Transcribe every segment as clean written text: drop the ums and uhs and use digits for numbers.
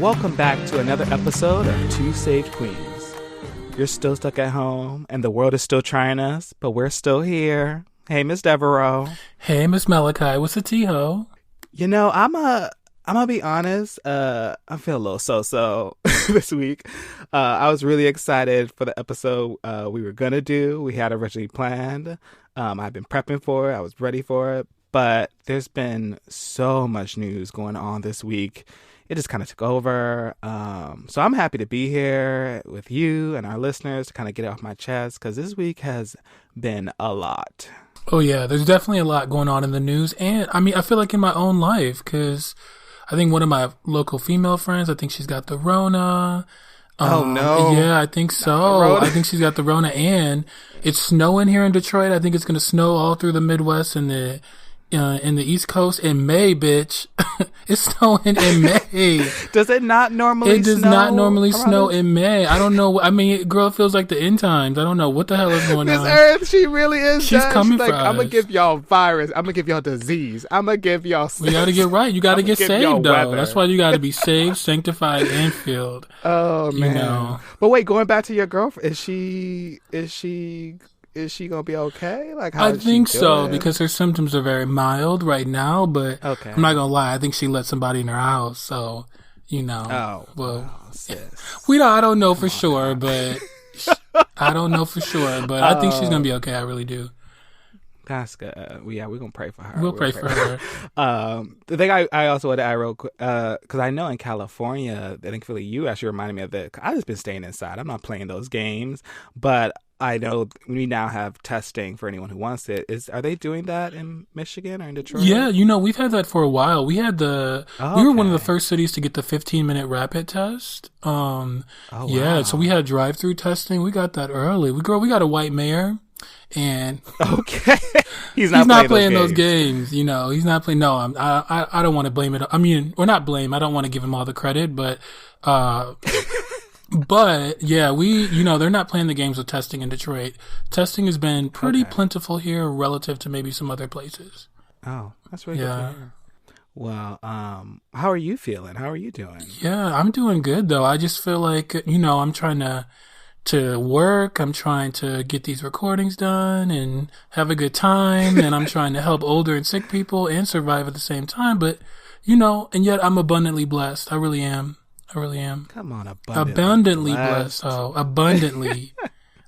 Welcome back to another episode of Two Saved Queens. You're still stuck at home, and the world is still trying us, but we're still here. Hey, Miss Devereaux. Hey, Miss Malekai. What's the tea-ho? You know, I'm gonna be honest. I feel a little so this week. I was really excited for the episode we were gonna do. We had originally planned. I've been prepping for it. I was ready for it, but there's been so much news going on this week. It just kind of took over. So I'm happy to be here with you and our listeners to kind of get it off my chest, because this week has been a lot. Oh, yeah. There's definitely a lot going on in the news. And, I mean, I feel like in my own life, because I think one of my local female friends, I think she's got the Rona. Oh, no. Yeah, I think so. I think she's got the Rona. And it's snowing here in Detroit. I think it's going to snow all through the Midwest and the East Coast in May, bitch. It's snowing in May. Does it not normally snow? It does not normally snow in May. I don't know. I mean, girl, it feels like the end times. I don't know what the hell is going on. Miss Earth, she really is. She's coming for us. I'm going to give y'all virus. I'm going to give y'all disease. I'm going to give y'all... We got to get right. You got to get saved, though. Weather. That's why you got to be saved, sanctified, and filled. Oh, man. You know. But wait, going back to your girlfriend, is she gonna be okay? Like, how I think so, because her symptoms are very mild right now. But okay. I'm not gonna lie, I think she let somebody in her house. So, you know. Oh, well, sis. I don't know for sure, but I don't know for sure. But I think she's gonna be okay. I really do. That's good. We're gonna pray for her. We'll pray for her. The thing I also wanted to add real quick, because I know in California, I think Philly, you actually reminded me of it. I just been staying inside. I'm not playing those games, but I know we now have testing for anyone who wants it. Are they doing that in Michigan or in Detroit? Yeah, we've had that for a while. We had we were one of the first cities to get the 15-minute rapid test. Wow. Yeah, so we had drive-through testing. We got that early. We got a white mayor, and okay, he's not playing those games. He's not playing. No, I don't want to blame it. I mean, or not blame. I don't want to give him all the credit, but. But yeah, they're not playing the games with testing in Detroit. Testing has been pretty plentiful here relative to maybe some other places. Oh, that's really good to hear. Well, how are you feeling? How are you doing? Yeah, I'm doing good though. I just feel like, I'm trying to work. I'm trying to get these recordings done and have a good time. And I'm trying to help older and sick people and survive at the same time. But, and yet I'm abundantly blessed. I really am. Come on, abundantly blessed. Oh, abundantly.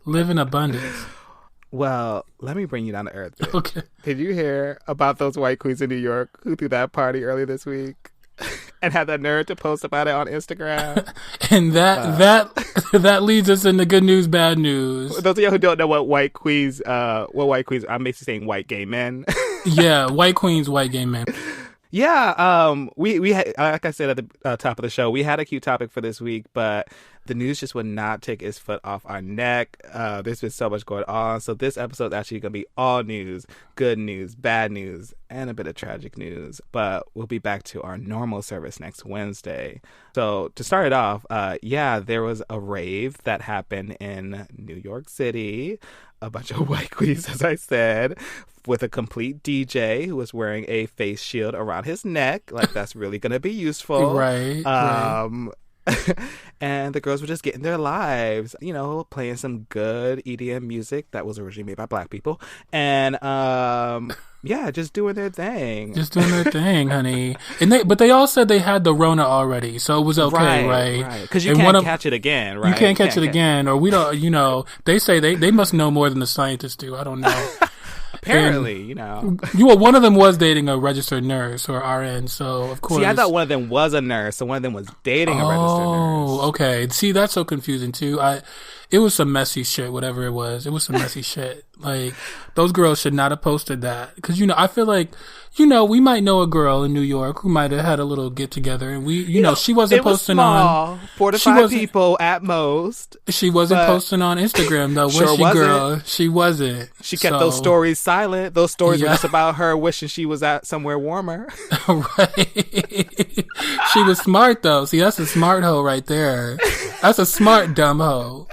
Live in abundance. Well, let me bring you down to earth. Bitch. Okay. Did you hear about those white queens in New York who threw that party earlier this week and had the nerve to post about it on Instagram? And that leads us into good news, bad news. Those of you who don't know what white queens, I'm basically saying white gay men. Yeah, white queens, white gay men. Yeah, we had, like I said at the top of the show, we had a cute topic for this week, but the news just would not take its foot off our neck. There's been so much going on, so this episode is actually going to be all news, good news, bad news, and a bit of tragic news, but we'll be back to our normal service next Wednesday. So to start it off, there was a rave that happened in New York City. A bunch of white queens, as I said, with a complete DJ who was wearing a face shield around his neck. Like, that's really going to be useful. Right. And the girls were just getting their lives, playing some good EDM music that was originally made by Black people. And, just doing their thing. Just doing their thing, honey. But they all said they had the Rona already, so it was okay, right? Right. Because you can't catch it again, right? You can't catch it again, or we don't, they say they must know more than the scientists do. I don't know. Apparently, one of them was dating a registered nurse or RN, so of course. See, I thought one of them was a nurse, so one of them was dating a registered nurse. Oh, okay. See, that's so confusing too. It was some messy shit, whatever it was. It was some messy shit. Like, those girls should not have posted that. Because, I feel like, we might know a girl in New York who might have had a little get together, and she wasn't posting on 4 to 5 people at most. She wasn't posting on Instagram though, was sure she, girl? She wasn't. She kept those stories silent. Those stories were just about her wishing she was at somewhere warmer. Right. She was smart though. See, that's a smart hoe right there. That's a smart dumb hoe.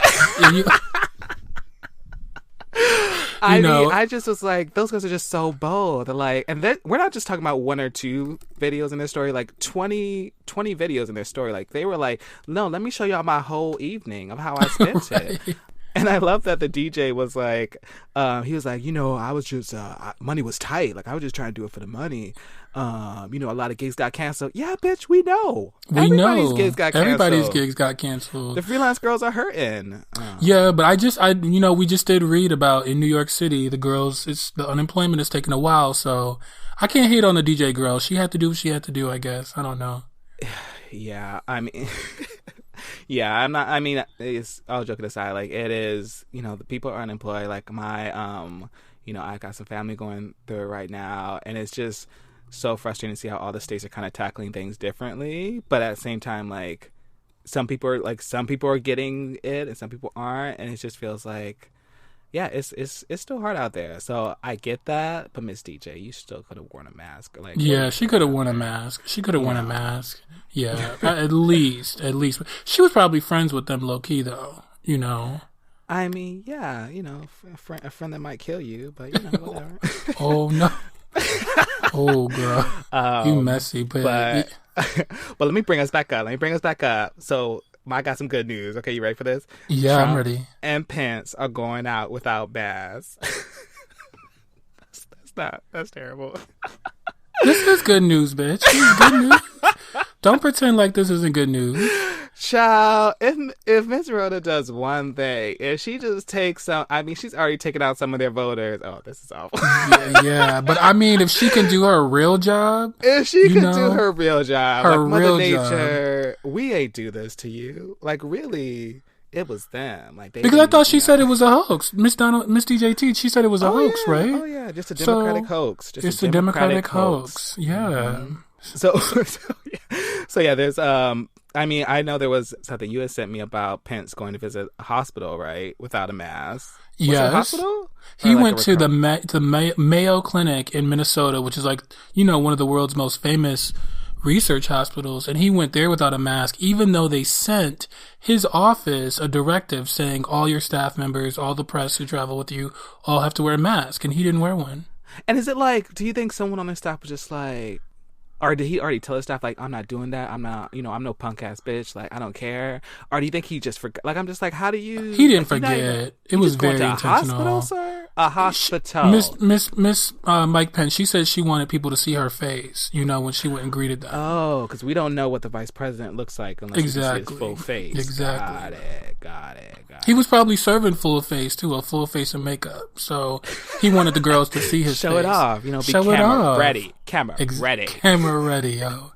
I mean, I just was like, those guys are just so bold. They're like, and we're not just talking about 1 or 2 videos in their story, like 20 videos in their story. Like they were like, no, let me show y'all my whole evening of how I spent it. And I love that the DJ was like, he was like, I was just, money was tight. Like I was just trying to do it for the money. A lot of gigs got canceled. Yeah, bitch, we know. Everybody's gigs got canceled. Everybody's gigs got canceled. The freelance girls are hurting. Yeah, but we just did read about in New York City, the unemployment is taking a while. So I can't hate on the DJ girl. She had to do what she had to do, I guess. I don't know. Yeah, I mean... Yeah, I'm not. I mean, it's all joking aside. Like it is, the people are unemployed. Like my, I got some family going through it right now, and it's just so frustrating to see how all the states are kind of tackling things differently. But at the same time, like some people are getting it, and some people aren't, and it just feels like, yeah, it's still hard out there. So I get that, but Miss DJ, you still could have worn a mask. Like, yeah, she could have worn a mask. She could have worn a mask. Yeah, at least. She was probably friends with them low key though. I mean, yeah, a friend that might kill you, but whatever. Oh no. Oh girl, you messy. But let me bring us back up. So. I got some good news. Okay, you ready for this? Yeah, Trump I'm ready. And Pence are going out without masks. That's terrible. This is good news, bitch. This is good news. Don't pretend like this isn't good news. Child, if Miss Rhoda does one thing, if she just takes she's already taken out some of their voters. Oh, this is awful. Yeah, but I mean, if she can do her real job. If she can do her real job. Like Mother Nature, we ain't do this to you. Like, really, it was them. Like because I thought she said it was a hoax. Miss DJT, she said it was a hoax, right? Oh, yeah, just a Democratic hoax. It's a Democratic hoax. Yeah. Mm-hmm. So yeah, there's I know there was something you had sent me about Pence going to visit a hospital, right, without a mask. Was it a hospital? He went to the Mayo Clinic in Minnesota, which is like one of the world's most famous research hospitals, and he went there without a mask, even though they sent his office a directive saying all your staff members, all the press who travel with you, all have to wear a mask, and he didn't wear one. And is it like, do you think someone on their staff was just like, or did he already tell his staff, like, I'm not doing that, I'm not, I'm no punk ass bitch, like, I don't care? Or do you think he just forgot? Like, I'm just like, how do you... He didn't forget. It was very intentional. A hospital, sir? A hospital. Miss Mike Pence, she said she wanted people to see her face, when she went and greeted them. Oh, because we don't know what the vice president looks like unless we see his full face. Exactly. Got it. He was probably serving full face, too, a full face of makeup. So he wanted the girls to see his Show face. It off. Be Show camera it off. Ready. Camera ready. Camera ready, yo.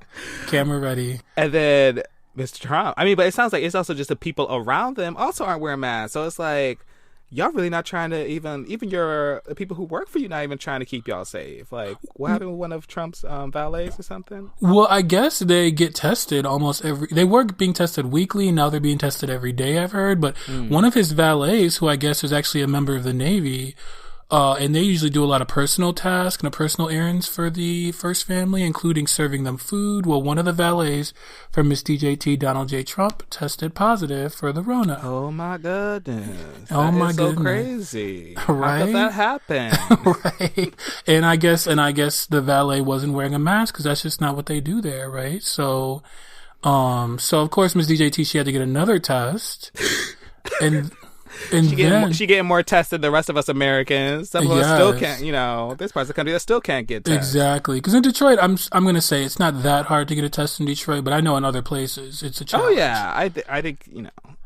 Camera ready. And then Mr. Trump. I mean, but it sounds like it's also just the people around them also aren't wearing masks. So it's like, y'all really not trying to even the people who work for you not even trying to keep y'all safe. Like, what happened with one of Trump's valets or something? Well, I guess they get tested they were being tested weekly, and now they're being tested every day, I've heard. But one of his valets, who I guess is actually a member of the Navy, and they usually do a lot of personal tasks and personal errands for the first family, including serving them food. Well, one of the valets for Miss DJT, Donald J. Trump, tested positive for the Rona. Oh my goodness! That is so crazy. Right? How could that happen? Right. And I guess the valet wasn't wearing a mask because that's just not what they do there, right? So of course Miss DJT, she had to get another test, and. And she getting more tests than the rest of us Americans. Some of us still can't, this part of the country that still can't get tests. Exactly. Because in Detroit, I'm going to say it's not that hard to get a test in Detroit, but I know in other places it's a challenge. Oh yeah, I think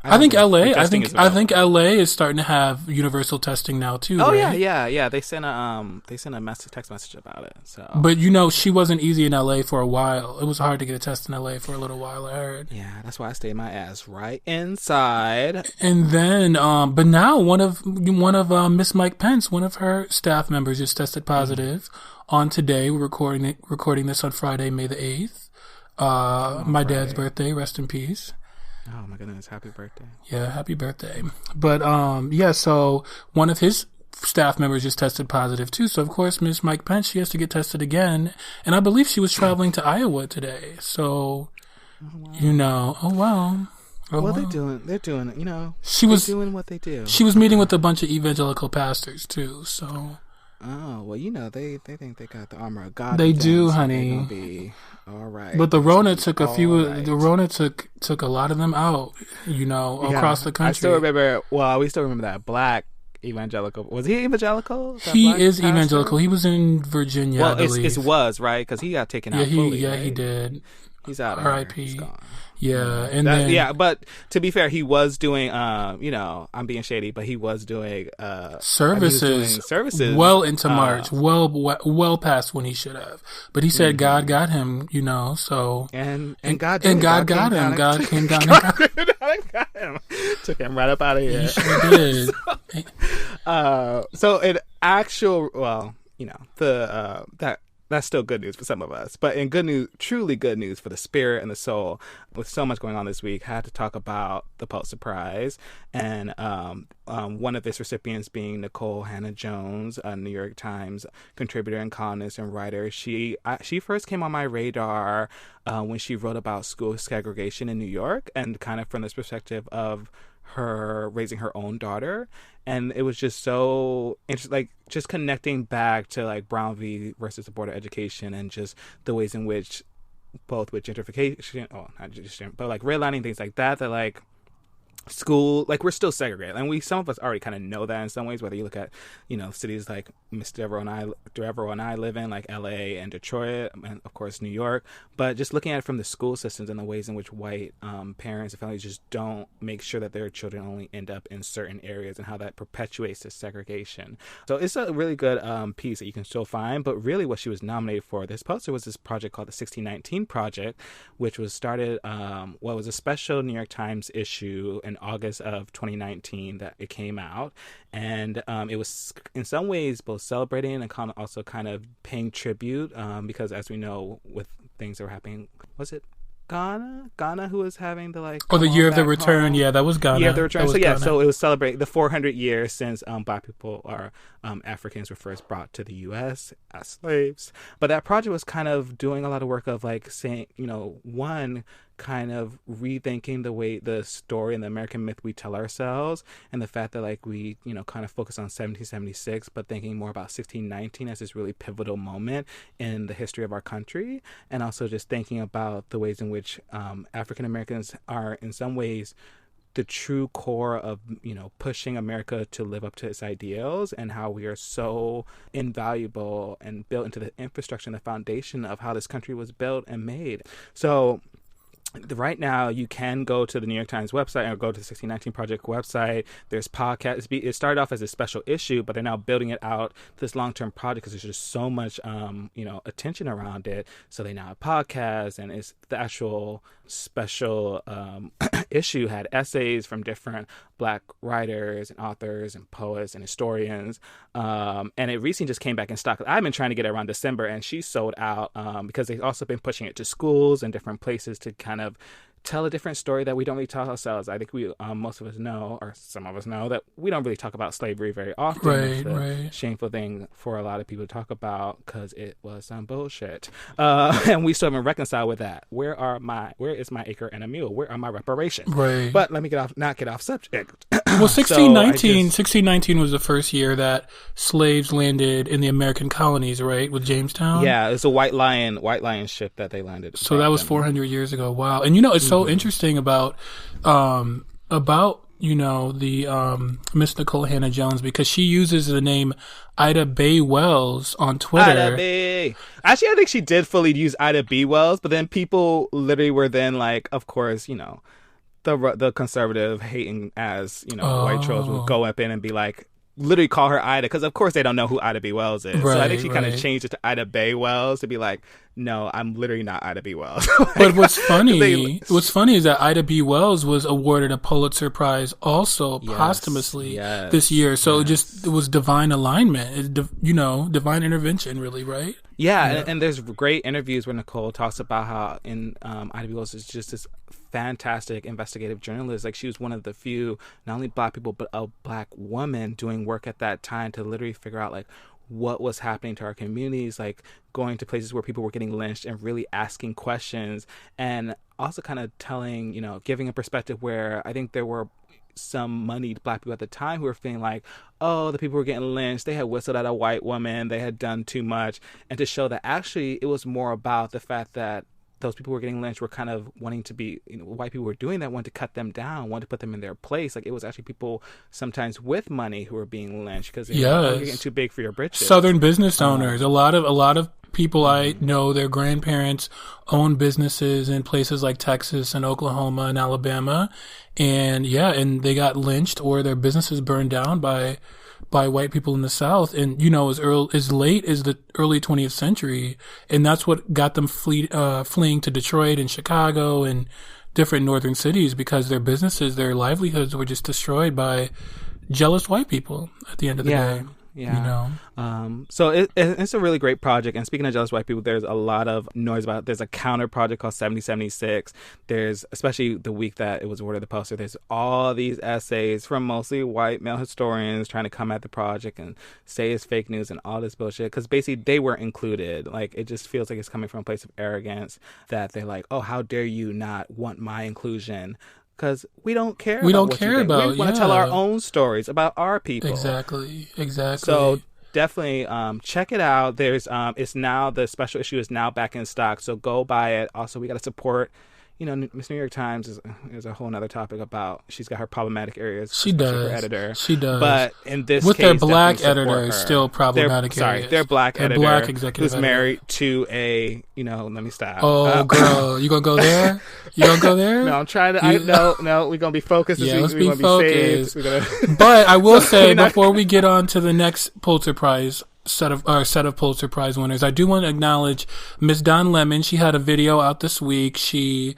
I think LA. I think LA is starting to have universal testing now too. Oh right? yeah. They sent a text message about it. So, but she wasn't easy in LA for a while. It was hard to get a test in LA for a little while. I heard. Yeah, that's why I stayed my ass right inside. And then, but now one of Miss Mike Pence, one of her staff members, just tested positive on today. We're recording this on Friday, May the 8th. My dad's birthday. Rest in peace. Oh my goodness, happy birthday. Yeah, happy birthday. But so one of his staff members just tested positive too. So of course Miss Mike Pence, she has to get tested again. And I believe she was traveling to Iowa today. So oh wow. Oh, Well, wow. they're doing, She they're was doing what they do. she was meeting with a bunch of evangelical pastors too. So Oh, well, they think they got the armor of God they with them, do, so they're gonna honey. be all right. But the It's gonna Rona be took all the right. Rona took a lot of them out, Yeah, across the I still country. remember. Well, we still remember that black evangelical. Was he evangelical? That He black is evangelical. pastor? He was in Virginia, I Well, it believe. was right because he got taken Yeah, out fully. he Right? did. He's out of here. He's R.I.P. gone. Yeah, and That, then yeah, but to be fair, he was doing. I'm being shady, but he was doing. services services. well into March, well past when he should have. But he said God got him, So And God did. and God got him. God came down and got him. got him. Took him right up out of here. He sure did. So in actual, well, that's still good news for some of us. But in good news, truly good news for the spirit and the soul, with so much going on this week, I had to talk about the Pulitzer Prize and one of its recipients being Nikole Hannah-Jones, a New York Times contributor and columnist and writer. She first came on my radar when she wrote about school segregation in New York, and kind of from this perspective of her raising her own daughter. And it was just so interesting, like just connecting back to like Brown v. versus the Board of Education, and just the ways in which both with gentrification, not gentrification, but like redlining, things like that like school, like we're still segregated, and some of us already kind of know that in some ways, whether you look at cities like Miss Devereaux and I live in, like LA and Detroit, and of course New York. But just looking at it from the school systems and the ways in which white parents and families just don't make sure that their children only end up in certain areas, and how that perpetuates this segregation. So it's a really good piece that you can still find. But really what she was nominated for this poster was this project called the 1619 Project, which was started was a special New York Times issue in August of 2019 that it came out. And it was in some ways both celebrating and also kind of paying tribute, because as we know, with things that were happening, was it Ghana who was having the the year of the return. Yeah, that was Ghana. Year of the return. So Ghana. So it was celebrating the 400 years since Black people or Africans were first brought to the U.S. as slaves. But that project was kind of doing a lot of work of like saying, one, kind of rethinking the story and the American myth we tell ourselves, and the fact that like we kind of focus on 1776, but thinking more about 1619 as this really pivotal moment in the history of our country, and also just thinking about the ways in which African Americans are in some ways the true core of pushing America to live up to its ideals, and how we are so invaluable and built into the infrastructure and the foundation of how this country was built and made. So right now, you can go to the New York Times website or go to the 1619 Project website. There's podcasts. It started off as a special issue, but they're now building it out to this long-term project because there's just so much, attention around it. So they now have podcasts, and it's the actual special issue had essays from different Black writers and authors and poets and historians. And it recently just came back in stock. I've been trying to get it around December, and she sold out because they've also been pushing it to schools and different places to kind of tell a different story that we don't really tell ourselves. I think we, most of us know, or some of us know, that we don't really talk about slavery very often. It's a shameful thing for a lot of people to talk about because it was some bullshit. And we still haven't reconciled with that. Where is my acre and a mule? Where are my reparations? Right. But let me not get off subject. Well, 1619 was the first year that slaves landed in the American colonies, right, with Jamestown? Yeah, it's a white lion ship that they landed. So that was 400 years ago. Wow. And it's so interesting about the Miss Nikole Hannah-Jones, because she uses the name Ida Bay Wells on Twitter. Ida Bay. Actually, I think she did fully use Ida B. Wells, but then people literally were then like, of course, the conservative hating as white trolls would go up in and be like, literally call her Ida, because of course they don't know who Ida B. Wells is. So I think she kind of changed it to Ida Bay Wells to be like, no, I'm literally not Ida B. Wells. But what's funny is that Ida B. Wells was awarded a Pulitzer Prize also posthumously this year. So it was divine alignment, divine intervention, really, right? Yeah. And there's great interviews where Nikole talks about how Ida B. Wells is just this fantastic investigative journalist. Like, she was one of the few, not only Black people, but a Black woman doing work at that time to literally figure out like what was happening to our communities, like going to places where people were getting lynched and really asking questions, and also kind of telling, giving a perspective where I think there were some moneyed Black people at the time who were feeling like, oh, the people were getting lynched, they had whistled at a white woman, they had done too much, and to show that actually it was more about the fact that those people who were getting lynched were kind of wanting to be, white people were doing that, wanted to cut them down, wanted to put them in their place. Like, it was actually people sometimes with money who were being lynched because you're getting too big for your britches. Southern business owners, a lot of people I know, their grandparents own businesses in places like Texas and Oklahoma and Alabama, and they got lynched or their businesses burned down by white people in the South, and as late as the early 20th century, and that's what got them fleeing to Detroit and Chicago and different northern cities, because their businesses, their livelihoods were just destroyed by jealous white people at the end of the day. Yeah. So it's a really great project. And speaking of jealous white people, there's a lot of noise about it. There's a counter project called 7076. There's, especially the week that it was awarded the poster, there's all these essays from mostly white male historians trying to come at the project and say it's fake news and all this bullshit. Because basically they weren't included. Like, it just feels like it's coming from a place of arrogance that they're like, oh, how dare you not want my inclusion? Because we don't care. We want to tell our own stories about our people. Exactly. So definitely check it out. There's it's now, the special issue is now back in stock. So go buy it. Also, we got to support. Miss New York Times is a whole nother topic about. She's got her problematic areas. She does. Her editor. She does. But in this with case, their black editor, still problematic areas. Their black editor, black executive who's married to a. Let me stop. Oh, girl, you gonna go there? You gonna go there? No, I'm trying to. No, we're gonna be focused. Yeah, let's be focused. But I will say, before we get on to the next Pulitzer Prize set of Pulitzer Prize winners, I do want to acknowledge Miss Don Lemon. She had a video out this week. She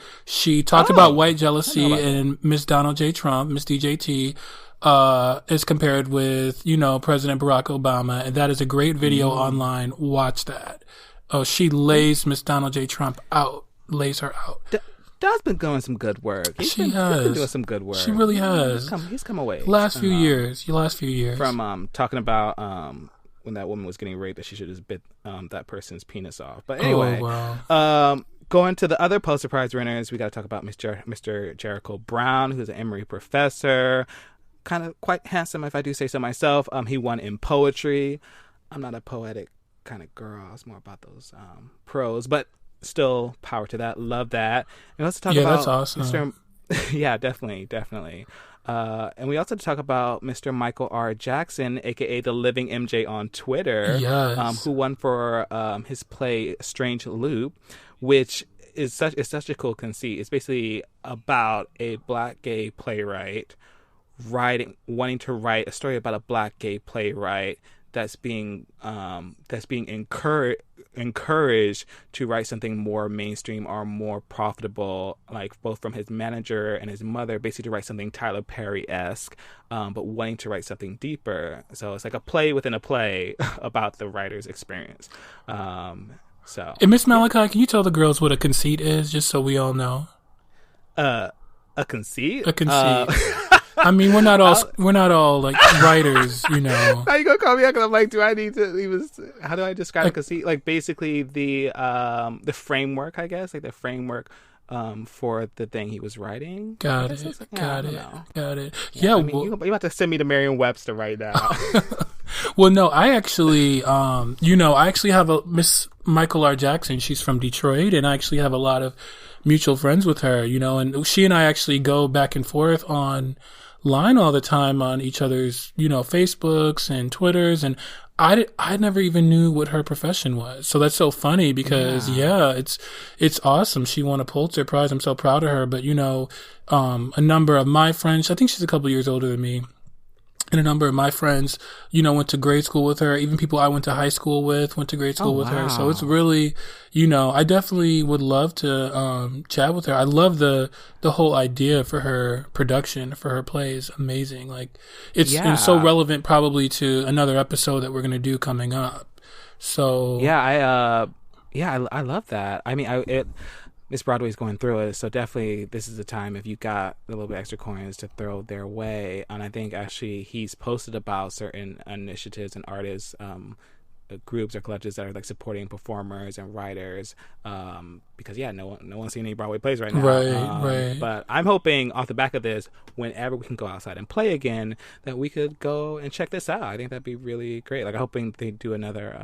talked about white jealousy, and Miss Donald J. Trump, Miss DJT, is compared with President Barack Obama, and that is a great video online. Watch that. Oh, she lays Miss Donald J. Trump out. Lays her out. Don's been doing some good work. He's been doing some good work. She really has. He's come away. Last few years. From talking about when that woman was getting raped, that she should have bit that person's penis off. But anyway, going to the other Pulitzer Prize winners, we got to talk about Mr. Ericho Brown, who's an Emory professor, kind of quite handsome, if I do say so myself. He won in poetry. I'm not a poetic kind of girl. It's more about those prose, but still, power to that. Love that. And let's talk about that's awesome. Yeah, definitely. And we also talk about Mr. Michael R. Jackson, aka the Living MJ on Twitter, who won for his play Strange Loop, which is such a cool conceit. It's basically about a black gay playwright wanting to write a story about a black gay playwright that's being encouraged to write something more mainstream or more profitable, like both from his manager and his mother, basically to write something Tyler Perry-esque, but wanting to write something deeper. So it's like a play within a play about the writer's experience. And Miss Malekai, can you tell the girls what a conceit is, just so we all know? A conceit? A conceit. I mean, we're not all like writers, How you gonna call me out? 'Cause I'm like, do I need to even? How do I describe a conceit? Like, basically the framework, I guess, like the framework for the thing he was writing. Got it. Yeah, you're about to send me to Merriam-Webster right now. Well, no, I actually, I actually have a Miss Michael R. Jackson. She's from Detroit, and I actually have a lot of mutual friends with her, and she and I actually go back and forth online all the time on each other's, Facebooks and Twitters, and I never even knew what her profession was. So that's so funny because it's awesome. She won a Pulitzer Prize. I'm so proud of her. But a number of my friends, I think she's a couple years older than me, and a number of my friends, went to grade school with her. Even people I went to high school with went to grade school with her. So it's really, I definitely would love to chat with her. I love the whole idea for her production, for her plays. Amazing. Like it's so relevant probably to another episode that we're going to do coming up. So I love that. I mean, Miss Broadway's going through it, so definitely this is the time if you got a little bit extra coins to throw their way. And I think actually he's posted about certain initiatives and artists groups or collections that are like supporting performers and writers, because no one's seeing any Broadway plays right now. Right. But I'm hoping off the back of this, whenever we can go outside and play again, that we could go and check this out. I think that'd be really great. Like, I'm hoping they do another.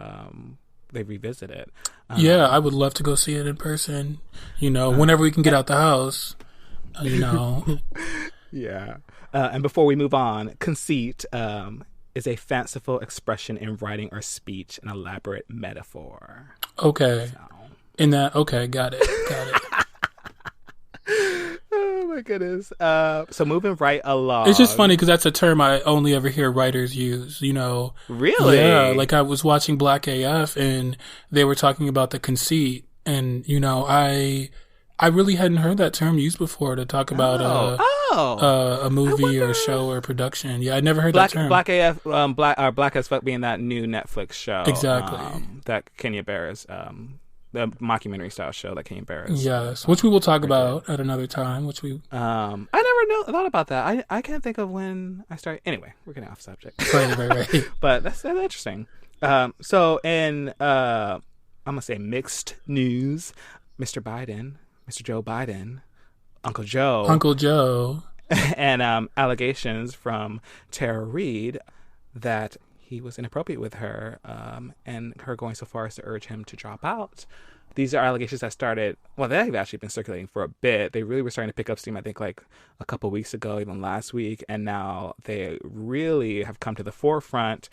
They revisit it. Yeah, I would love to go see it in person. Whenever we can get out the house. Yeah. And before we move on, conceit is a fanciful expression in writing or speech, an elaborate metaphor. Okay. Okay, got it. Oh my goodness. So moving right along. It's just funny because that's a term I only ever hear writers use, Really? Yeah, like I was watching Black AF and they were talking about the conceit, and I really hadn't heard that term used before to talk about a movie or a show or production. Yeah, I'd never heard that term. Black AF, Black as Fuck being that new Netflix show. Exactly. That Kenya Barris, the mockumentary style show that Kenya Barris. Yes, which we will talk about at another time. I never thought about that. I can't think of when I started. Anyway, we're getting off subject. Right. But that's interesting. So in I'm gonna say mixed news, Mr. Joe Biden, Uncle Joe, and allegations from Tara Reid that he was inappropriate with her, and her going so far as to urge him to drop out. These are allegations that started, they've actually been circulating for a bit. They really were starting to pick up steam, I think, like a couple weeks ago, even last week. And now they really have come to the forefront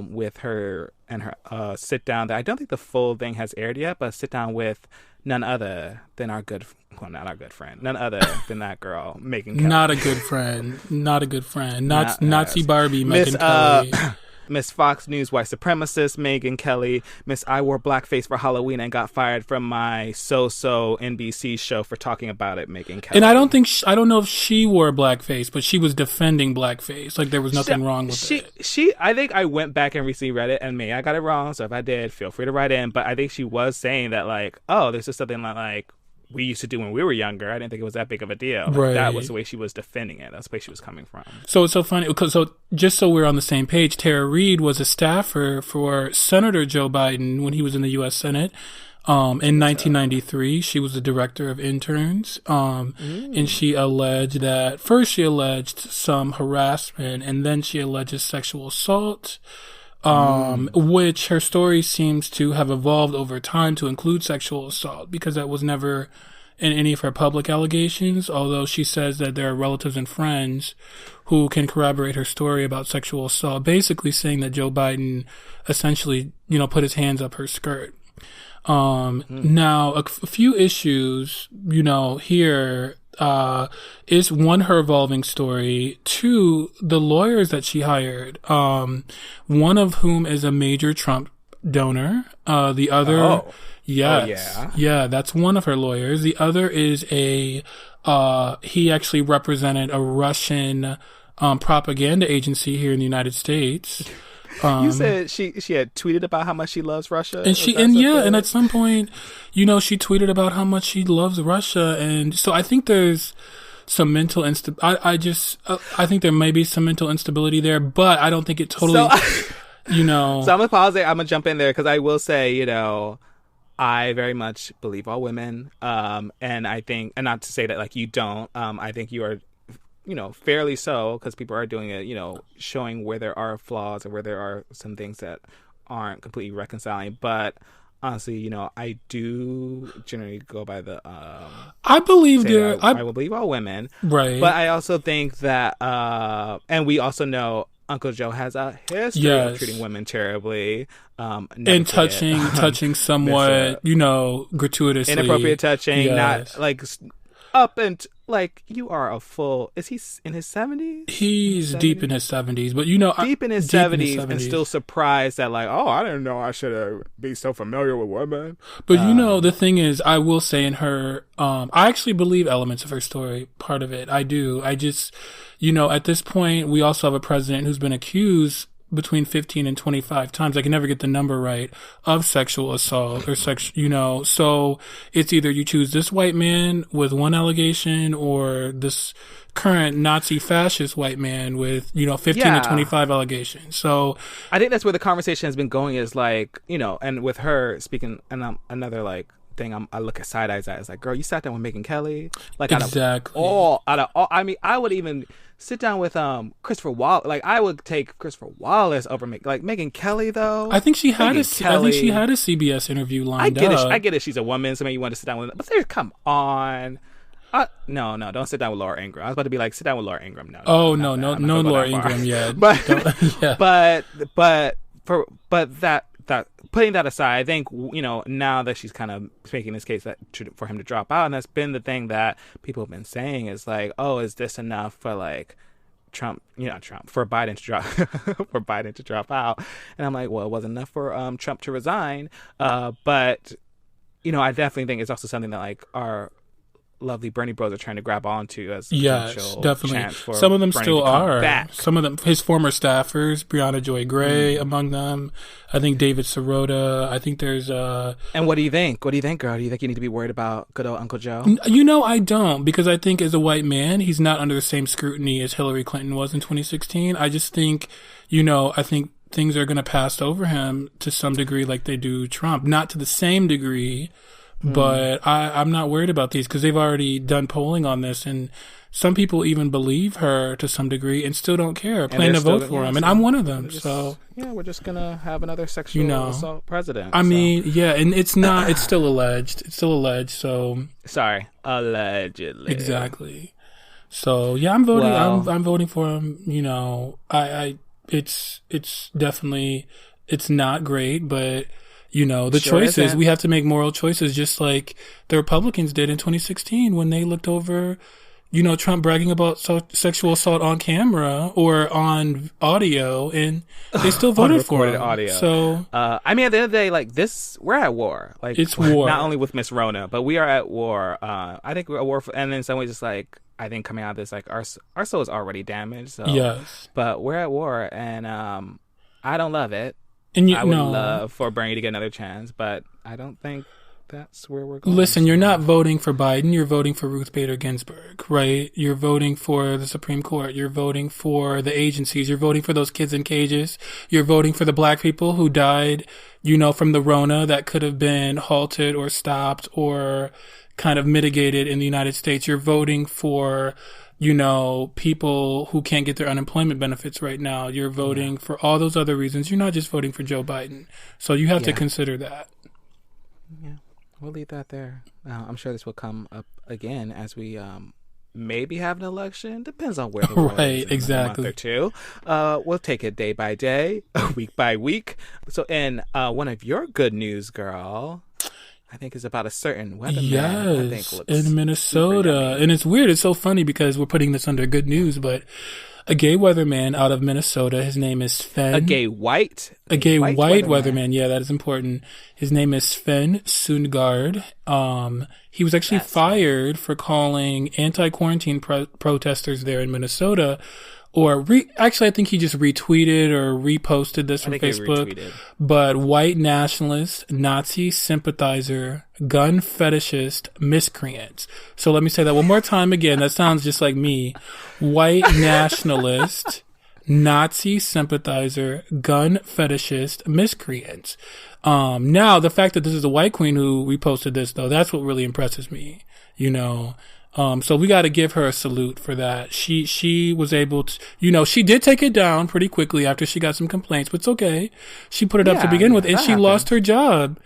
with her and her sit down. That I don't think the full thing has aired yet, but sit down with none other than not our good friend. None other than that girl, Megyn Kelly. Not a good friend. Nazi Barbie, Megyn Kelly. Miss Fox News white supremacist Megyn Kelly. Miss I wore blackface for Halloween and got fired from my so-so NBC show for talking about it, Megyn Kelly. And I don't know if she wore blackface, but she was defending blackface. Like there was nothing wrong with it. I think I went back and recently read it, and maybe I got it wrong, so if I did, feel free to write in. But I think she was saying that, like, this is something like we used to do when we were younger. I didn't think it was that big of a deal. Like, right. That was the way she was defending it. That's the way she was coming from. So it's so funny. So just so we're on the same page, Tara Reid was a staffer for Senator Joe Biden when he was in the U.S. Senate. In 1993, she was the director of interns. And she alleged that first she alleged some harassment, and then she alleges sexual assault. Which her story seems to have evolved over time to include sexual assault, because that was never in any of her public allegations, although she says that there are relatives and friends who can corroborate her story about sexual assault, basically saying that Joe Biden essentially, put his hands up her skirt. Now, a few issues, here, is one, her evolving story, two, the lawyers that she hired, one of whom is a major Trump donor, the other, yeah, that's one of her lawyers. The other is he actually represented a Russian, propaganda agency here in the United States. You said she had tweeted about how much she loves Russia, and at some point, she tweeted about how much she loves Russia, and so I think there's some mental I think there may be some mental instability there, but I don't think it totally, So I'm gonna pause there. I'm gonna jump in there because I will say, I very much believe all women, and I think, and not to say that like you don't, I think you are. Fairly so, because people are doing it, showing where there are flaws or where there are some things that aren't completely reconciling. But honestly, I do generally go by the. I believe I will believe all women, right? But I also think that, and we also know Uncle Joe has a history of treating women terribly, and touching somewhat, gratuitously, inappropriate touching, not like up and. Like, you are a full... Is he in his 70s? He's deep in his 70s, but Deep in his 70s and still surprised that, like, I didn't know I should be so familiar with women. But, the thing is, I will say in her... I actually believe elements of her story, part of it. I do. I just... at this point, we also have a president who's been accused between 15 and 25 times. I can never get the number right of sexual assault or so it's either you choose this white man with one allegation or this current Nazi fascist white man with, 15 to 25 allegations. So I think that's where the conversation has been going is like, and with her speaking, and another like thing I look at side eyes at is like, girl, you sat down with Megyn Kelly, like exactly. out of all, I mean, I would even sit down with Christopher Wallace. Like I would take Christopher Wallace over Megyn Kelly though. I think she had a CBS interview lined up. I get it. She's a woman, so maybe you want to sit down with her. But come on. No, don't sit down with Laura Ingraham. I was about to be like, sit down with Laura Ingraham. No, no Laura Ingraham yet. But that putting that aside, I think now that she's kind of making this case for him to drop out, and that's been the thing that people have been saying is like, oh, is this enough for like Trump, for Biden to drop for Biden to drop out? And I'm like, well, it wasn't enough for Trump to resign, but I definitely think it's also something that like our lovely Bernie bros are trying to grab onto as definitely. Chance for some of them Bernie still are. Back. Some of them, his former staffers, Brianna Joy Gray among them. I think David Sirota. I think there's And what do you think? What do you think, girl? Do you think you need to be worried about good old Uncle Joe? I don't, because I think as a white man, he's not under the same scrutiny as Hillary Clinton was in 2016. I just think, I think things are going to pass over him to some degree, like they do Trump. Not to the same degree. But I'm not worried about these because they've already done polling on this, and some people even believe her to some degree and still don't care, plan to vote for him, and I'm one of them. We're just gonna have another sexual assault president. I mean, and it's not. It's still alleged. So sorry, allegedly. Exactly. So yeah, I'm voting. Well, I'm voting for him. It's definitely not great, but. The choices, we have to make moral choices just like the Republicans did in 2016 when they looked over, Trump bragging about sexual assault on camera or on audio, and they still voted for him. Audio. So, at the end of the day, like we're at war. Like it's war. Not only with Miss Rona, but we are at war. I think we're at war, and in some ways, it's like, I think coming out of this, like our soul is already damaged. So, yes. But we're at war, and I don't love it. And I would love for Bernie to get another chance, but I don't think that's where we're going. Listen, you're not voting for Biden. You're voting for Ruth Bader Ginsburg, right? You're voting for the Supreme Court. You're voting for the agencies. You're voting for those kids in cages. You're voting for the black people who died, from the Rona that could have been halted or stopped or kind of mitigated in the United States. You're voting for people who can't get their unemployment benefits right now. You're voting for all those other reasons. You're not just voting for Joe Biden. So you have to consider that. Yeah, we'll leave that there. I'm sure this will come up again as we maybe have an election. Depends on where the world is in a month or two. We'll take it day by day, week by week. So, and one of your good news, girl, I think is about a certain weatherman. Yes, in Minnesota. And it's weird. It's so funny because we're putting this under good news, but a gay weatherman out of Minnesota, his name is Sven. A gay white weatherman. Yeah, that is important. His name is Sven Sundgaard. He was actually fired for calling anti-quarantine protesters there in Minnesota. Actually, I think he just retweeted or reposted this from Facebook. But white nationalist, Nazi sympathizer, gun fetishist, miscreants. So let me say that one more time again. That sounds just like me. White nationalist, Nazi sympathizer, gun fetishist, miscreants. Now, the fact that this is a white queen who reposted this, though, that's what really impresses me, So we got to give her a salute for that. She was able to, she did take it down pretty quickly after she got some complaints, but it's okay. She put it up to begin with, and she lost her job.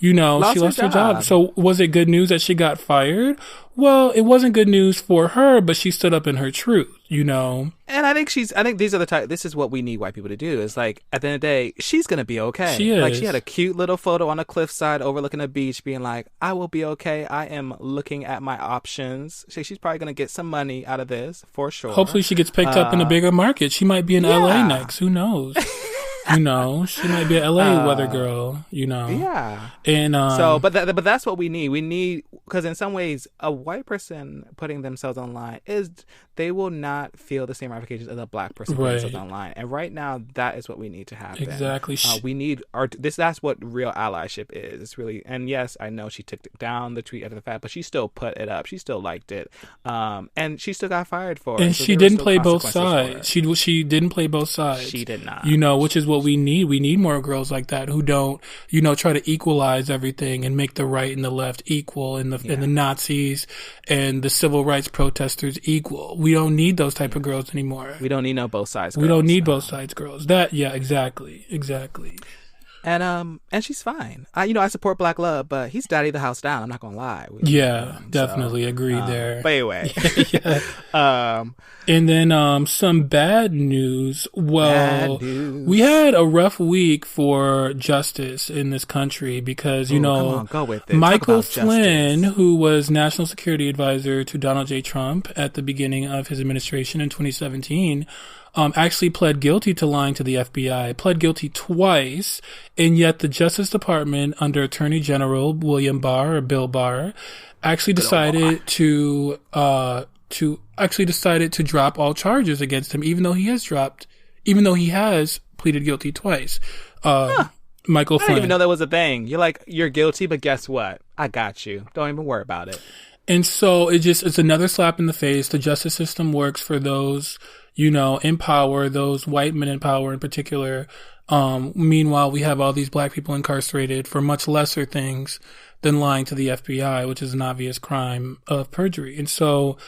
She lost her job. So was it good news that she got fired? Well, it wasn't good news for her, but she stood up in her truth, And I think these are this is what we need white people to do. Is like, at the end of the day, she's going to be okay. She is. Like, she had a cute little photo on a cliffside overlooking a beach being like, I will be okay. I am looking at my options. She's probably going to get some money out of this for sure. Hopefully she gets picked up in a bigger market. She might be in LA next. Who knows? She might be an LA weather girl, Yeah. And but that's what we need. We need because in some ways, a white person putting themselves online they will not feel the same ramifications as a black person putting themselves online. And right now, that is what we need to happen. Exactly. We need that's what real allyship is. It's really, and yes, I know she took down the tweet after the fact, but she still put it up. She still liked it. And she still got fired for it. And so she didn't play both sides. She didn't play both sides. She did not. Which is what we need. We need more girls like that who don't, try to equalize everything and make the right and the left equal and the Nazis and the civil rights protesters equal. We don't need those type of girls anymore. We don't need no both sides girls. We don't need both sides girls. Exactly. And she's fine. I support Black love, but he's daddy the house down. I'm not gonna lie. Definitely agreed there. But anyway, and then some bad news. Well, we had a rough week for justice in this country because come on, go with it. Michael Flynn, who was National Security Advisor to Donald J. Trump at the beginning of his administration in 2017. Actually pled guilty to lying to the FBI, pled guilty twice, and yet the Justice Department under Attorney General William Barr, or Bill Barr, actually decided to drop all charges against him, even though he has pleaded guilty twice. Michael Flynn. I didn't even know that was a thing. You're guilty, but guess what? I got you. Don't even worry about it. And so it's another slap in the face. The justice system works for those, in power, those white men in power in particular. Meanwhile, we have all these black people incarcerated for much lesser things than lying to the FBI, which is an obvious crime of perjury. And so,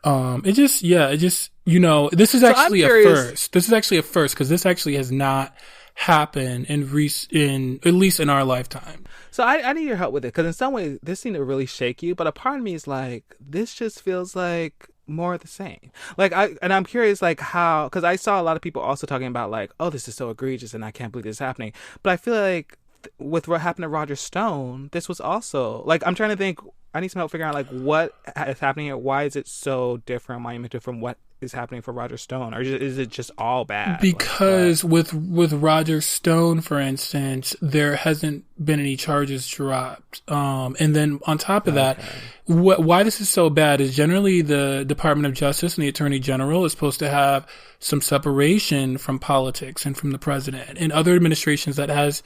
this is actually a first. This is actually a first because this actually has not happened in at least in our lifetime. So I need your help with it because in some ways this seemed to really shake you, but a part of me is like, this just feels like more of the same. I'm curious how, because I saw a lot of people also talking about oh, this is so egregious and I can't believe this is happening. But I feel like with what happened to Roger Stone, this was also I'm trying to think. I need some help figuring out what is happening here. Why is it so different, monumental from what is happening for Roger Stone, or is it just all bad? Because with Roger Stone, for instance, there hasn't been any charges dropped. And then on top of that, why this is so bad is generally the Department of Justice and the Attorney General is supposed to have some separation from politics and from the president. In other administrations, that has,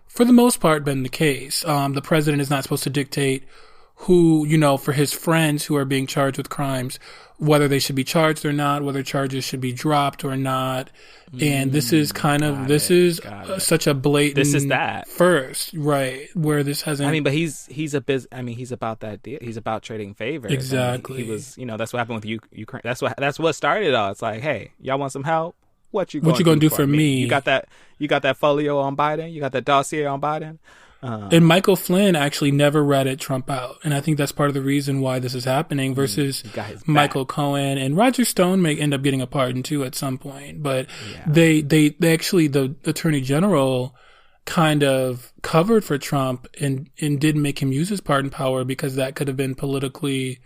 for the most part, been the case. The president is not supposed to dictate who, for his friends who are being charged with crimes, whether they should be charged or not, whether charges should be dropped or not. And this is such a blatant. This is that first, right? Where this hasn't. But he's about that deal. He's about trading favors. Exactly. He was, that's what happened with Ukraine. That's what started it all. It's like, hey, y'all want some help? What you gonna do for me? You got that folio on Biden. You got that dossier on Biden. And Michael Flynn actually never ratted Trump out. And I think that's part of the reason why this is happening versus Michael Cohen. And Roger Stone may end up getting a pardon too at some point. But they actually, the Attorney General kind of covered for Trump and didn't make him use his pardon power because that could have been politically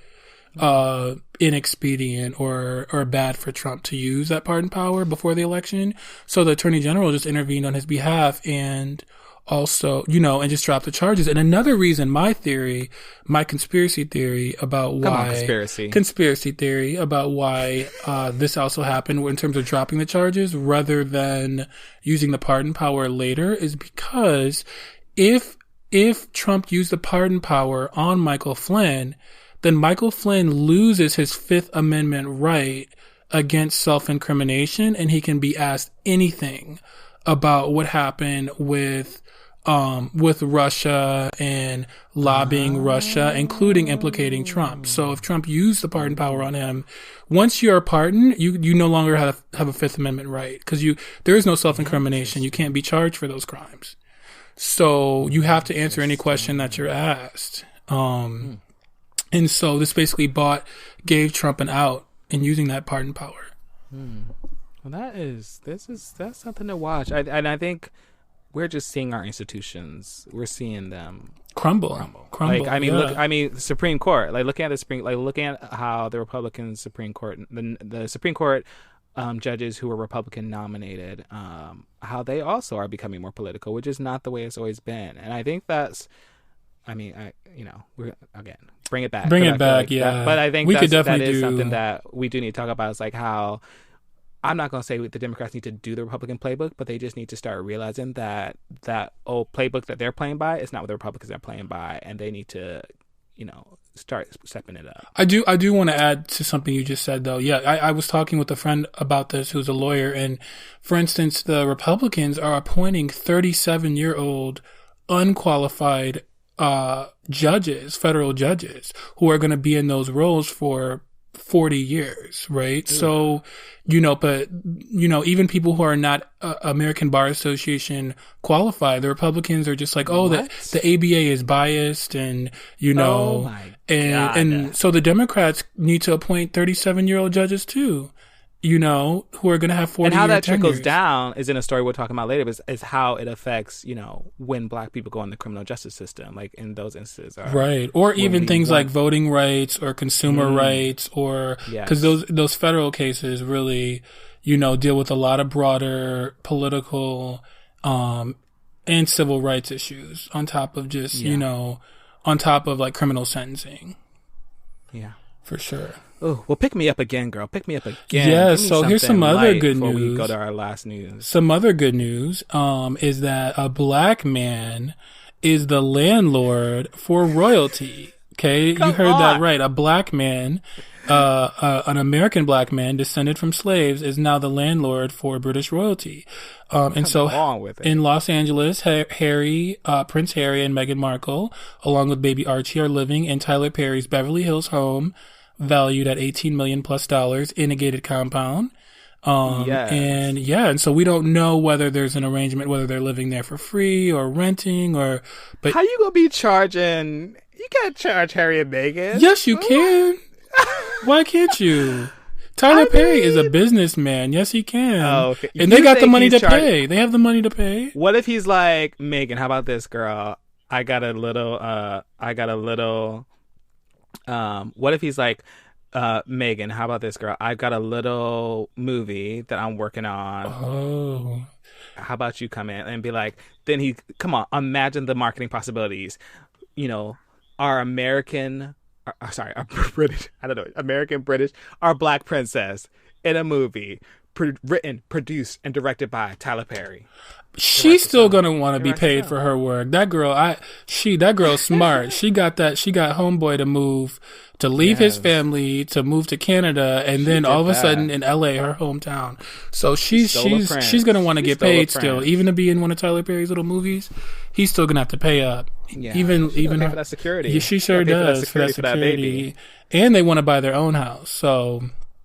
inexpedient or bad for Trump to use that pardon power before the election. So the Attorney General just intervened on his behalf and also, and just dropped the charges. And another reason, my conspiracy theory about why this also happened in terms of dropping the charges rather than using the pardon power later is because if Trump used the pardon power on Michael Flynn, then Michael Flynn loses his Fifth Amendment right against self-incrimination, and he can be asked anything about what happened with Russia and lobbying Russia, including implicating Trump. So if Trump used the pardon power on him, once you are pardoned, you no longer have a Fifth Amendment right because there is no self-incrimination. You can't be charged for those crimes. So you have to answer any question that you're asked. And so this basically gave Trump an out in using that pardon power. Well, that's something to watch. I think we're just seeing our institutions. We're seeing them crumble. Look, the Supreme Court. Looking at how the Republican Supreme Court, the Supreme Court judges who were Republican nominated, how they also are becoming more political, which is not the way it's always been. And I think that's I mean, we're again bring it back. Bring it back, yeah. But I think we that definitely is something that we do need to talk about. Is like how I'm not going to say the Democrats need to do the Republican playbook, but they just need to start realizing that old playbook that they're playing by is not what the Republicans are playing by, and they need to, start stepping it up. I do want to add to something you just said, though. Yeah, I was talking with a friend about this who's a lawyer, and for instance, the Republicans are appointing 37-year-old unqualified judges, federal judges, who are going to be in those roles for 40 years, right? Yeah. So, but, even people who are not American Bar Association qualified, the Republicans are just like, the ABA is biased and, Oh my God. and so the Democrats need to appoint 37-year-old judges too. Who are going to have 40 And how that tenures. trickles down is in a story we're talking about later, is how it affects, when Black people go in the criminal justice system, like in those instances. Right. Or even things like voting rights or consumer rights, or because those federal cases really, deal with a lot of broader political and civil rights issues on top of just, on top of like criminal sentencing. Yeah. For sure. Oh, well, pick me up again, girl. Pick me up again. Yeah, so here's some other good news. Before we go to our last news. Some other good news is that a Black man is the landlord for royalty. Okay, you heard that right. A Black man, an American Black man descended from slaves, is now the landlord for British royalty. And so in Los Angeles, Prince Harry and Meghan Markle, along with baby Archie, are living in Tyler Perry's Beverly Hills home, valued at $18 million plus in a gated compound. And so we don't know whether there's an arrangement, whether they're living there for free or renting but how you gonna be charging? You can't charge Harry and Meghan. Yes, you can. Why can't you? Tyler Perry is a businessman. Yes, he can. Oh, okay. And they got the money to pay. They have the money to pay. What if he's like, Meghan, how about this, girl? I got a little, what if he's like, Meghan, how about this, girl? I've got a little movie that I'm working on. Oh. How about you come in and be like, come on, imagine the marketing possibilities. Our British, our Black princess in a movie written, produced, and directed by Tyler Perry. She's still gonna want to be paid for her work. That girl, that girl's smart. She got homeboy to leave his family, to move to Canada, and then all of a sudden in LA, her hometown. So she's gonna want to get paid still, even to be in one of Tyler Perry's little movies. He's still gonna have to pay up. Yeah. Even pay for that security. Yeah, she sure does for that security. And they want to buy their own house. So.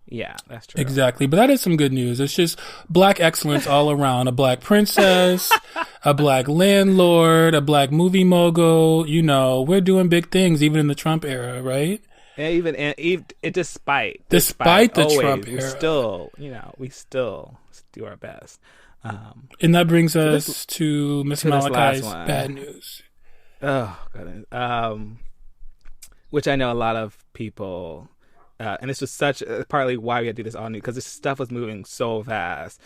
Yeah, that's true. Exactly. But that is some good news. It's just Black excellence all around. A Black princess, a Black landlord, a Black movie mogul. We're doing big things even in the Trump era, right? And even despite the always, Trump era. We still do our best. And that brings us to Miss Malakai's bad news. Oh, goodness. Which I know a lot of people... and this was partly why we had to do this all new, because this stuff was moving so fast.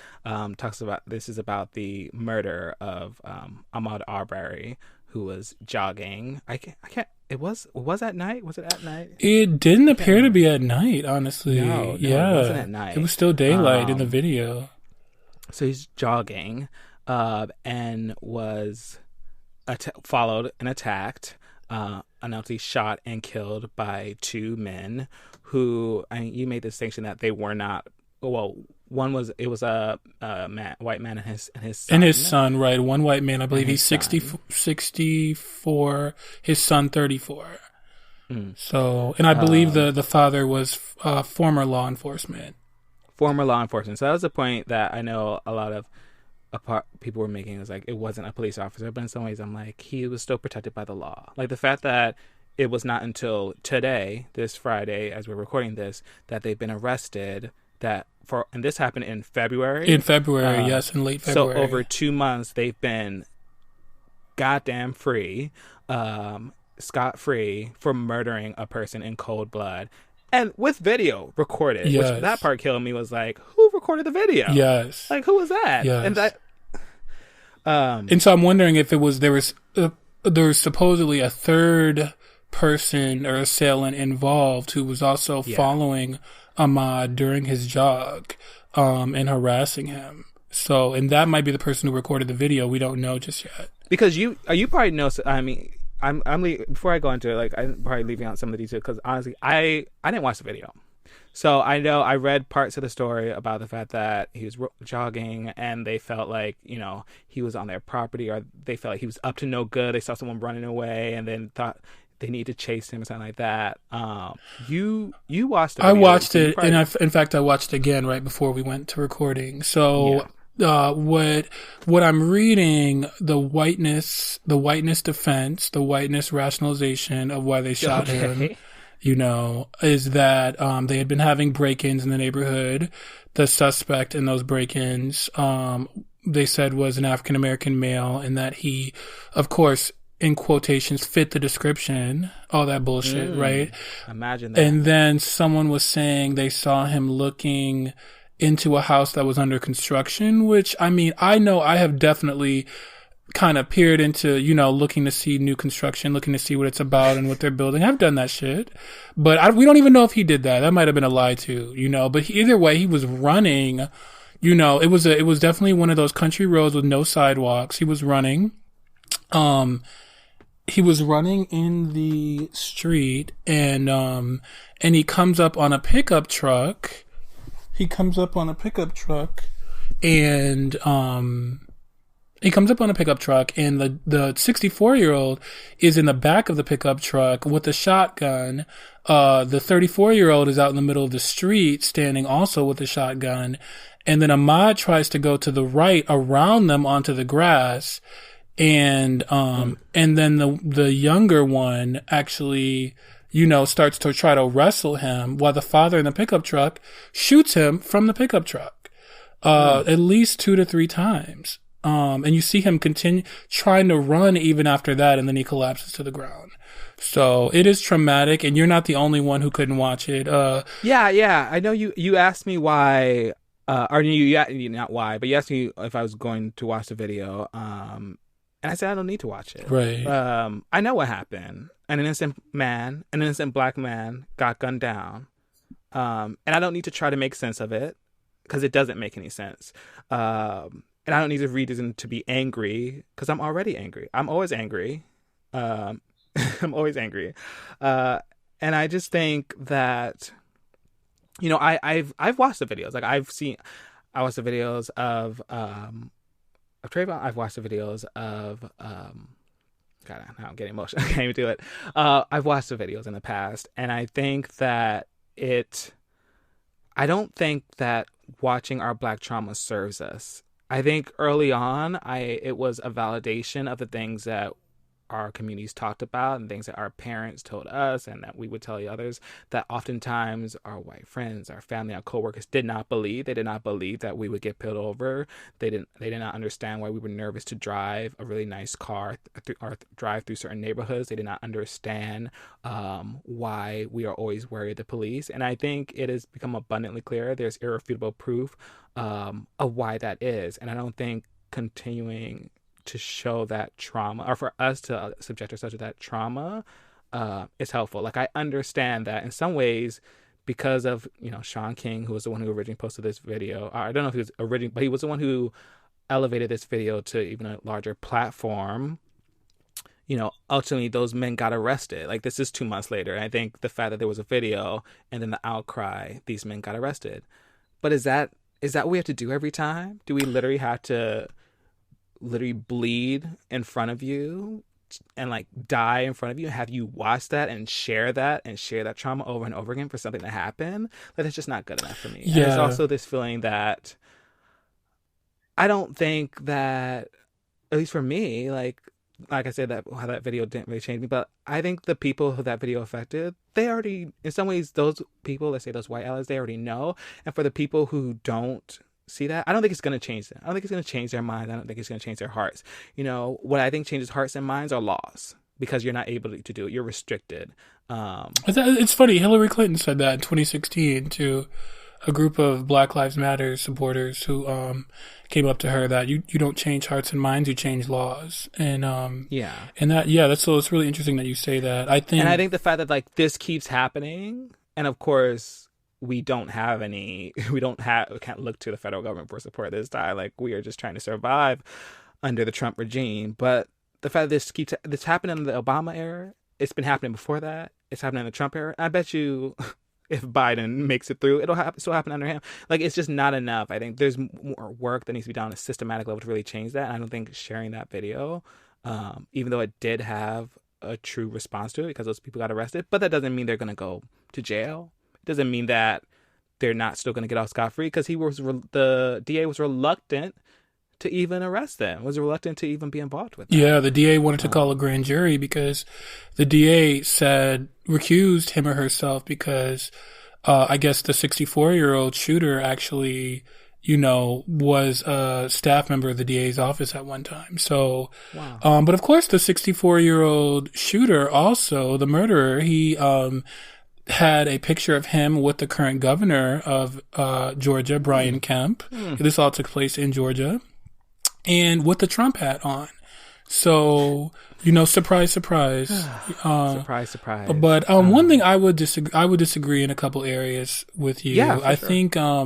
This is about the murder of Ahmaud Arbery, who was jogging. Was at night? Was it at night? It didn't appear to be at night, honestly. No, it wasn't at night. It was still daylight in the video. So he's jogging, and was followed and attacked. Undoubtedly shot and killed by two men who, you made the distinction that they were not. Well, one was a white man and his son. And his son, right? One white man, I believe he's 64. His son, 34. So, and I believe the father was former law enforcement. So that was the point that I know a lot of people were making. It was like, it wasn't a police officer, but in some ways I'm like, he was still protected by the law. Like the fact that it was not until today, this Friday, as we're recording this, that they've been arrested. And this happened in February. Yes, in late February. So over 2 months, they've been goddamn free, scot-free for murdering a person in cold blood. And with video recorded, yes. Which that part killed me. Was like, who recorded the video? Yes, like who was that? Yes. And that, and so I'm wondering if there was there's supposedly a third person or assailant involved who was also following Ahmaud during his jog, and harassing him. So, and that might be the person who recorded the video. We don't know just yet. Because you probably know. I mean, I'm before I go into it, like, I'm probably leaving out some of the details because honestly, I didn't watch the video. So I know I read parts of the story about the fact that he was jogging and they felt like, he was on their property, or they felt like he was up to no good. They saw someone running away and then thought they need to chase him or something like that. You watched the video. I watched it, and in fact, I watched it again right before we went to recording. So what I'm reading, the whiteness defense, the whiteness rationalization of why they shot him, is that they had been having break-ins in the neighborhood. The suspect in those break-ins, they said, was an African-American male, and that he, of course, in quotations, fit the description, all that bullshit, right? Imagine that. And then someone was saying they saw him looking into a house that was under construction, which, I mean, I know I have definitely kind of peered into, looking to see new construction, looking to see what it's about and what they're building. I've done that shit. But we don't even know if he did that. That might have been a lie too, But either way, he was running, it was definitely one of those country roads with no sidewalks. He was running. He was running in the street, and he comes up on a pickup truck. And he comes up on a pickup truck, and the 64-year-old is in the back of the pickup truck with a shotgun. The 34-year-old is out in the middle of the street, standing also with a shotgun. And then Ahmaud tries to go to the right around them onto the grass. And then the younger one actually, starts to try to wrestle him while the father in the pickup truck shoots him from the pickup truck, at least 2 to 3 times. And you see him continue trying to run even after that, and then he collapses to the ground. So it is traumatic, and you're not the only one who couldn't watch it. Yeah. I know you asked me why, or not why, but you asked me if I was going to watch the video. And I said, I don't need to watch it. Right. I know what happened. An innocent black man got gunned down. And I don't need to try to make sense of it because it doesn't make any sense. And I don't need to read reason to be angry because I'm already angry. I'm always angry. I'm always angry. And I just think that, I've watched the videos. Like I watched the videos of Trayvon. I've watched the videos of God, now I'm getting emotional. I can't even do it. I've watched the videos in the past, and I think that I don't think that watching our Black trauma serves us. I think early on, it was a validation of the things that our communities talked about and things that our parents told us and that we would tell the others, that oftentimes our white friends, our family, our coworkers did not believe. They did not believe that we would get pulled over. They did not understand why we were nervous to drive a really nice car or drive through certain neighborhoods. They did not understand why we are always worried of the police. And I think it has become abundantly clear. There's irrefutable proof of why that is. And I don't think continuing to show that trauma, or for us to subject ourselves to that trauma, is helpful. Like, I understand that in some ways, because of, Sean King, who was the one who originally posted this video. I don't know if he was originally, but he was the one who elevated this video to even a larger platform. Ultimately those men got arrested. Like, this is 2 months later. And I think the fact that there was a video and then the outcry, these men got arrested. But is that what we have to do every time? Do we literally have to bleed in front of you and die in front of you? Have you watched that and share that trauma over and over again for something to happen? It's just not good enough for me. Yeah. And there's also this feeling that I don't think that, at least for me, like I said, that how that video didn't really change me, but I think the people who that video affected, they already, in some ways, those people, let's say those white allies, they already know. And for the people who don't see that, I don't think it's going to change them. I don't think it's going to change their minds. I don't think it's going to change their hearts. What I think changes hearts and minds are laws, because you're not able to do it. You're restricted. It's funny. Hillary Clinton said that in 2016 to a group of Black Lives Matter supporters who came up to her that you don't change hearts and minds, you change laws. Yeah. And that, yeah, that's so it's really interesting that you say that. And I think the fact that like this keeps happening, and of course we don't have any, we can't look to the federal government for support this time. Like we are just trying to survive under the Trump regime. But the fact that this happened in the Obama era, it's been happening before that. It's happening in the Trump era. I bet you, if Biden makes it through, it'll still happen under him. Like it's just not enough. I think there's more work that needs to be done on a systematic level to really change that. And I don't think sharing that video, even though it did have a true response to it because those people got arrested, but that doesn't mean they're going to go to jail. It doesn't mean that they're not still going to get off scot-free because the DA was reluctant to even arrest them, was reluctant to even be involved with them. Yeah, the DA wanted to call a grand jury because the DA recused him or herself because I guess the 64-year-old shooter actually, was a staff member of the DA's office at one time. So, wow. But of course the 64-year-old shooter also, the murderer, he had a picture of him with the current governor of Georgia, Brian Kemp. This all took place in Georgia. And with the Trump hat on. So, surprise, surprise. Surprise, surprise. But one thing I would disagree in a couple areas with you. Yeah, I sure. think I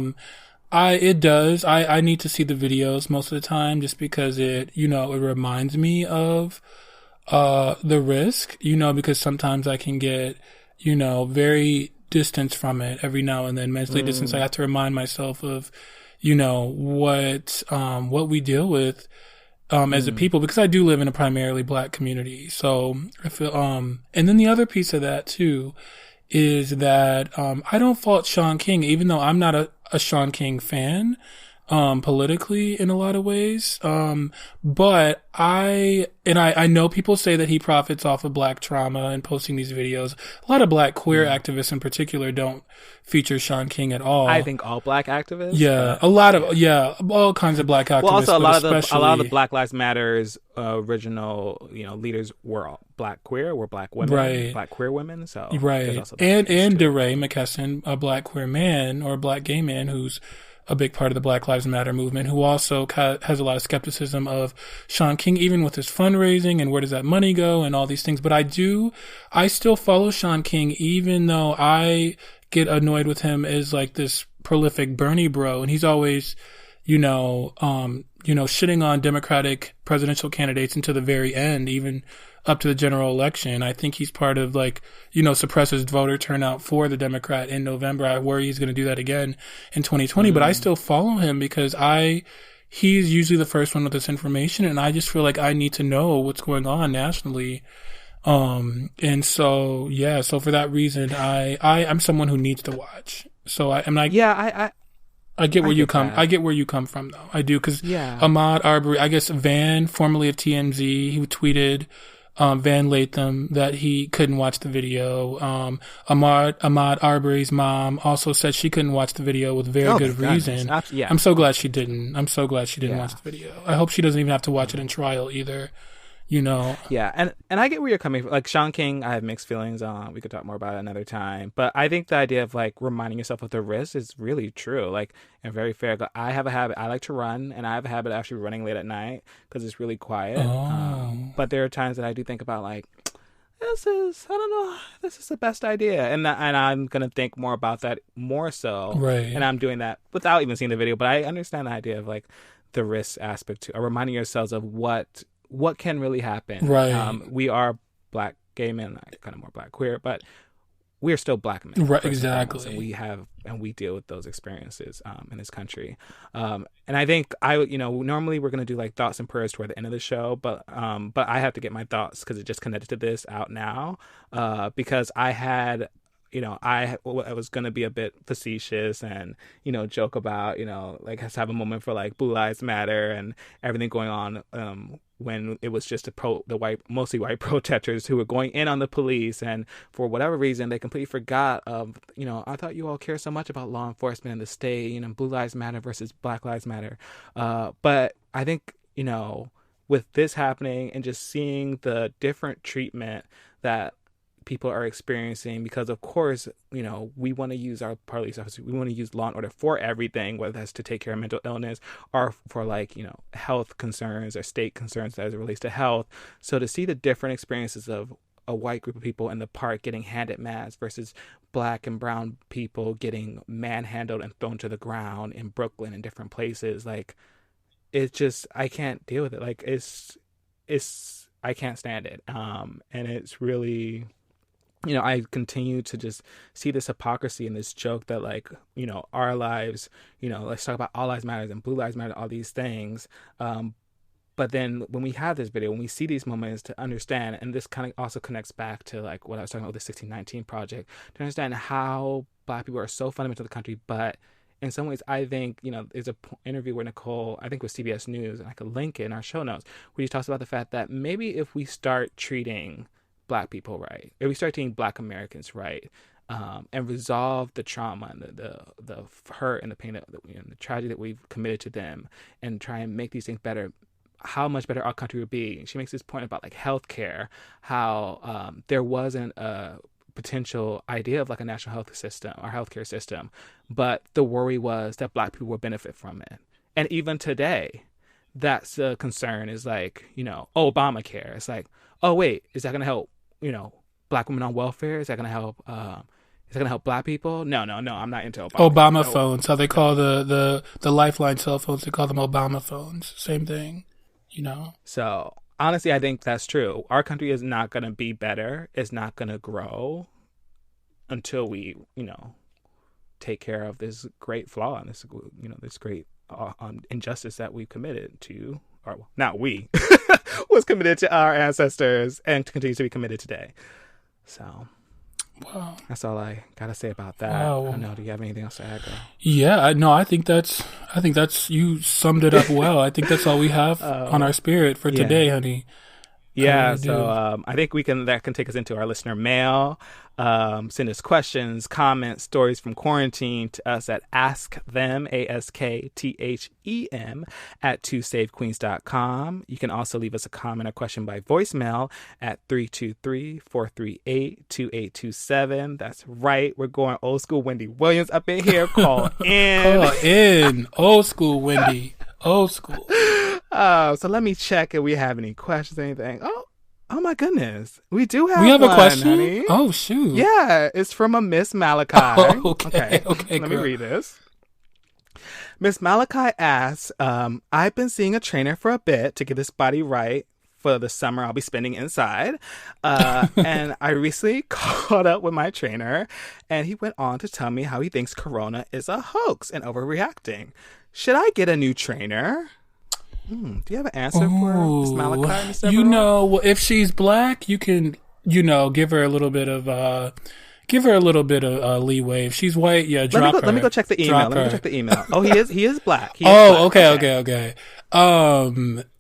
need to see the videos most of the time just because it reminds me of the risk, because sometimes I can get, very distanced from it every now and then, mentally distanced. I have to remind myself of what we deal with as a people, because I do live in a primarily Black community. So I feel and then the other piece of that too is that I don't fault Shaun King, even though I'm not a Shaun King fan politically in a lot of ways. But I know people say that he profits off of Black trauma and posting these videos. A lot of Black queer activists in particular don't feature Shaun King at all. I think all Black activists. Yeah, all kinds of Black activists. Well, also a lot of the Black Lives Matters original, leaders were all Black queer, were Black women, right. Black queer women. So right, and Devereaux McKesson, a Black queer man or a Black gay man who's a big part of the Black Lives Matter movement, who also has a lot of skepticism of Shaun King, even with his fundraising and where does that money go and all these things. But I still follow Shaun King, even though I get annoyed with him as like this prolific Bernie bro. And he's always, shitting on Democratic presidential candidates until the very end, even up to the general election. I think he's part of suppresses voter turnout for the Democrat in November. I worry he's going to do that again in 2020, but I still follow him because he's usually the first one with this information. And I just feel like I need to know what's going on nationally. And so, so for that reason, I'm someone who needs to watch. So I get where you come. I get where you come from, though. I do, because Ahmaud Arbery, I guess Van, formerly of TMZ, he tweeted Van Latham that he couldn't watch the video. Ahmaud Arbery's mom also said she couldn't watch the video with very good reason. I'm so glad she didn't. I'm so glad she didn't watch the video. I hope she doesn't even have to watch it in trial either. Yeah, and I get where you're coming from. Like Shaun King, I have mixed feelings on. We could talk more about it another time. But I think the idea of like reminding yourself of the risk is really true. Like, and very fair. I have a habit. I like to run, and I have a habit of actually running late at night because it's really quiet. But there are times that I do think about like, this is the best idea, and I'm gonna think more about that more so. Right. And I'm doing that without even seeing the video. But I understand the idea of like the risk aspect too, or reminding yourselves of what can really happen. Right. We are Black gay men, kind of more Black queer, but we are still Black men. Right. Exactly. And we deal with those experiences in this country. And I think normally we're going to do like thoughts and prayers toward the end of the show, but I have to get my thoughts because it just connected to this out now, because I had, I was going to be a bit facetious and, joke about, like have a moment for like Blue Lives Matter and everything going on, when it was just mostly white protesters who were going in on the police, and for whatever reason they completely forgot of, I thought you all care so much about law enforcement in the state, Blue Lives Matter versus Black Lives Matter. But I think, with this happening and just seeing the different treatment that people are experiencing, because of course, we want to use our police officers, we want to use law and order for everything, whether that's to take care of mental illness or for health concerns or state concerns as it relates to health. So to see the different experiences of a white group of people in the park getting handed masks versus black and brown people getting manhandled and thrown to the ground in Brooklyn and different places, it's just, I can't deal with it. I can't stand it. And it's really, I continue to just see this hypocrisy and this joke that our lives, let's talk about all lives matters and blue lives matter, all these things. But then when we have this video, when we see these moments, to understand, and this kind of also connects back to what I was talking about with the 1619 Project, to understand how Black people are so fundamental to the country. But in some ways, I think, there's an interview where Nikole, I think with CBS News, and I could link it in our show notes, where he talks about the fact that maybe if we start treating Black people right, if we start treating Black Americans right, and resolve the trauma and the hurt and the pain, and the tragedy that we've committed to them, and try and make these things better, how much better our country would be. She makes this point about healthcare, how there wasn't a potential idea of a national health system or healthcare system, but the worry was that Black people would benefit from it. And even today, that's a concern, is Obamacare. It's oh wait, is that going to help Black women on welfare? Is that going to help? Is that going to help Black people? No, I'm not into Obama phones. How they call the Lifeline cell phones? They call them Obama phones. Same thing. So honestly, I think that's true. Our country is not going to be better. It's not going to grow until we, take care of this great flaw and this, this great injustice that we've committed to, or not we, was committed to our ancestors and continues to be committed today. So. Wow. That's all I gotta say about that. Wow. I don't know. Do you have anything else to add, girl? Yeah, I think that's you summed it up well. I think that's all we have on our spirit for today, honey. Yeah, so I think that can take us into our listener mail. Send us questions, comments, stories from quarantine to us at askthem, ASKTHEM, at twosavequeens.com. You can also leave us a comment or question by voicemail at 323-438-2827. That's right. We're going old school Wendy Williams up in here. Call in. Call in. Old school Wendy. Old school. So let me check if we have any questions or anything. Oh my goodness. We do have a one, question? Honey. Oh, shoot. Yeah, it's from a Miss Malekai. Oh, okay. Let me read this. Miss Malekai asks, I've been seeing a trainer for a bit to get this body right for the summer I'll be spending inside. And I recently caught up with my trainer, and he went on to tell me how he thinks Corona is a hoax and overreacting. Should I get a new trainer? Do you have an answer for Miss Malekai, Mr. Devereaux? If she's Black, you can, give her a little bit of leeway. If she's white, drop her. Let me go check the email. Oh, he is Black. Okay.